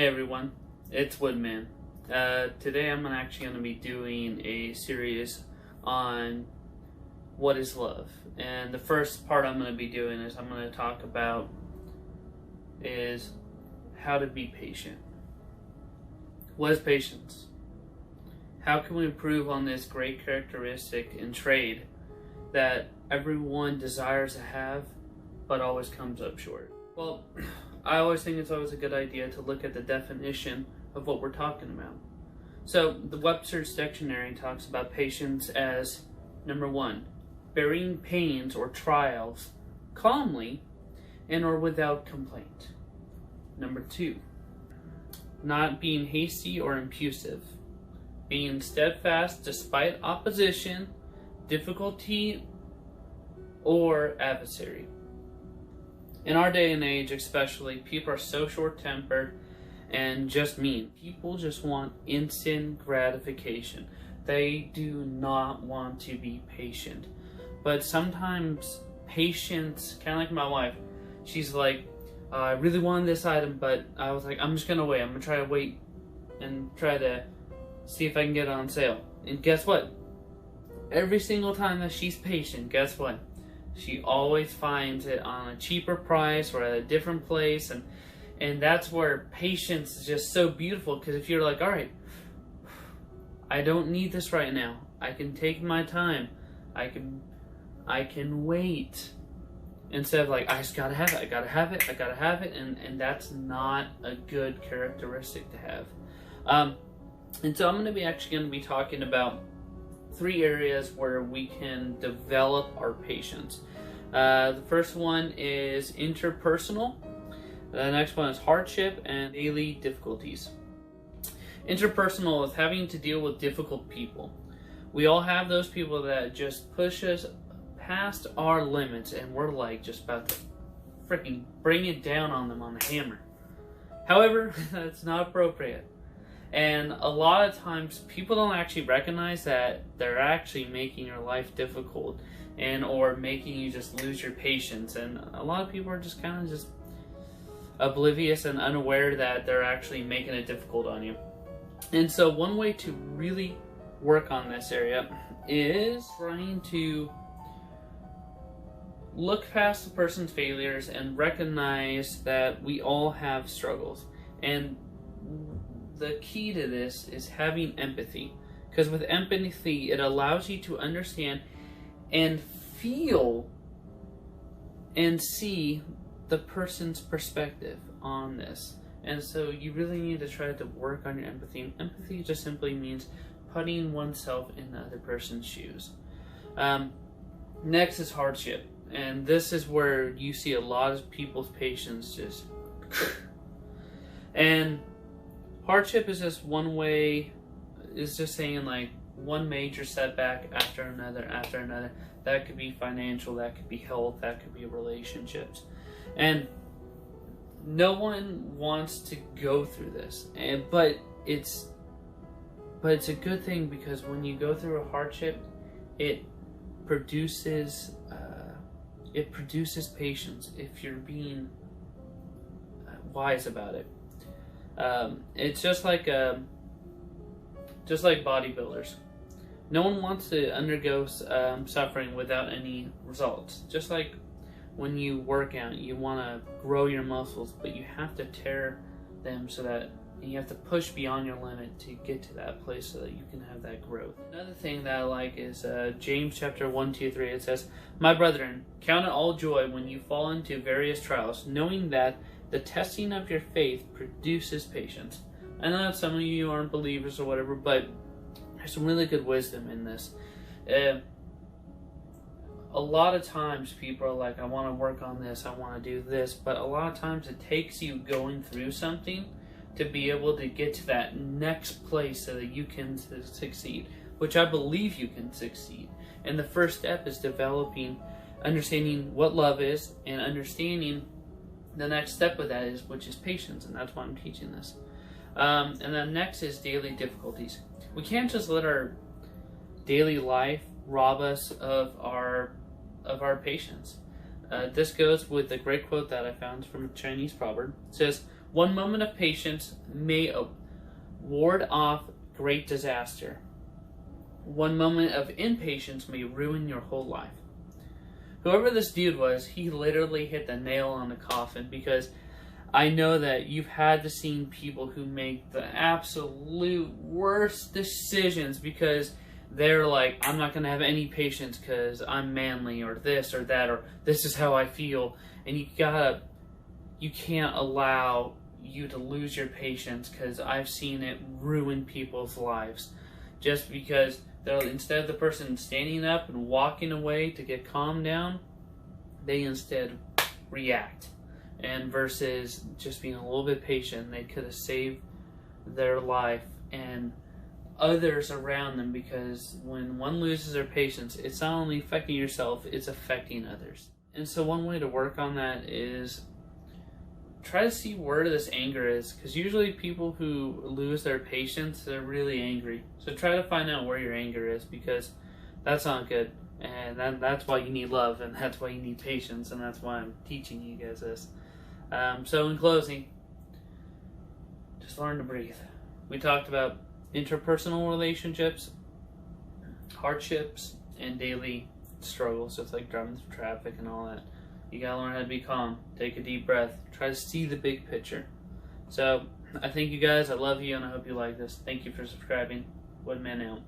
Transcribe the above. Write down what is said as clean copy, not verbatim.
Hey everyone, it's Woodman. Today I'm actually going to be doing a series on what is love. And the first part I'm going to be doing is I'm going to talk about is how to be patient. What is patience? How can we improve on this great characteristic and trait that everyone desires to have but always comes up short? Well, I always think it's always a good idea to look at the definition of what we're talking about. So, the Webster's Dictionary talks about patience as, number one, bearing pains or trials calmly and or without complaint. Number two, not being hasty or impulsive. Being steadfast despite opposition, difficulty, or adversary. In our day and age especially, people are so short-tempered and just mean. People just want instant gratification. They do not want to be patient. But sometimes patience, kind of like my wife, she's like, I really wanted this item, but I was like, I'm just going to wait. I'm going to try to wait and try to see if I can get it on sale. And guess what? Every single time that she's patient, guess what? She always finds it on a cheaper price or at a different place, and that's where patience is just so beautiful. Because if you're like, all right, I don't need this right now. I can take my time. I can wait. Instead of like, I just gotta have it. I gotta have it. I gotta have it, and that's not a good characteristic to have. And so I'm going to be talking about 3 areas where we can develop our patience. The first one is interpersonal. The next one is hardship and daily difficulties. Interpersonal is having to deal with difficult people. We all have those people that just push us past our limits and we're like just about to freaking bring it down on them on the hammer. However, that's not appropriate. And a lot of times people don't actually recognize that they're actually making your life difficult and or making you just lose your patience. And a lot of people are just kind of just oblivious and unaware that they're actually making it difficult on you. And so one way to really work on this area is trying to look past the person's failures and recognize that we all have struggles. And the key to this is having empathy, because with empathy it allows you to understand and feel and see the person's perspective on this. And so you really need to try to work on your empathy. And empathy just simply means putting oneself in the other person's shoes. Next is hardship, and this is where you see a lot of people's patience just and hardship is just one way, is just saying like one major setback after another after another. That could be financial, that could be health, that could be relationships. And no one wants to go through this. But it's a good thing, because when you go through a hardship, it produces patience if you're being wise about it. It's just like bodybuilders. No one wants to undergo suffering without any results. Just like when you work out, you want to grow your muscles, but you have to tear them so that you have to push beyond your limit to get to that place so that you can have that growth. Another thing that I like is James chapter 1, 2, 3. It says, "My brethren, count it all joy when you fall into various trials, knowing that the testing of your faith produces patience." I know that some of you aren't believers or whatever, but there's some really good wisdom in this. A lot of times people are like, I want to work on this, I want to do this, but a lot of times it takes you going through something to be able to get to that next place so that you can succeed, which I believe you can succeed. And the first step is understanding what love is, and understanding the next step of that is, which is patience, and that's why I'm teaching this. And then next is daily difficulties. We can't just let our daily life rob us of our patience. This goes with a great quote that I found from a Chinese proverb. It says, One moment of patience may ward off great disaster. One moment of impatience may ruin your whole life. Whoever this dude was, he literally hit the nail on the coffin, because I know that you've had to see people who make the absolute worst decisions because they're like, I'm not going to have any patience because I'm manly, or this or that, or this is how I feel. And you can't allow you to lose your patience, because I've seen it ruin people's lives. Just because instead of the person standing up and walking away to get calmed down, they instead react. And versus just being a little bit patient, they could have saved their life and others around them, because when one loses their patience, it's not only affecting yourself, it's affecting others. And so one way to work on that is try to see where this anger is, because usually people who lose their patience, they're really angry. So try to find out where your anger is, because that's not good. And that's why you need love, and that's why you need patience, and that's why I'm teaching you guys this. So in closing, just learn to breathe. We talked about interpersonal relationships, hardships, and daily struggles, just like driving through traffic and all that. You gotta learn how to be calm. Take a deep breath. Try to see the big picture. So I thank you guys. I love you, and I hope you like this. Thank you for subscribing. Woodman out.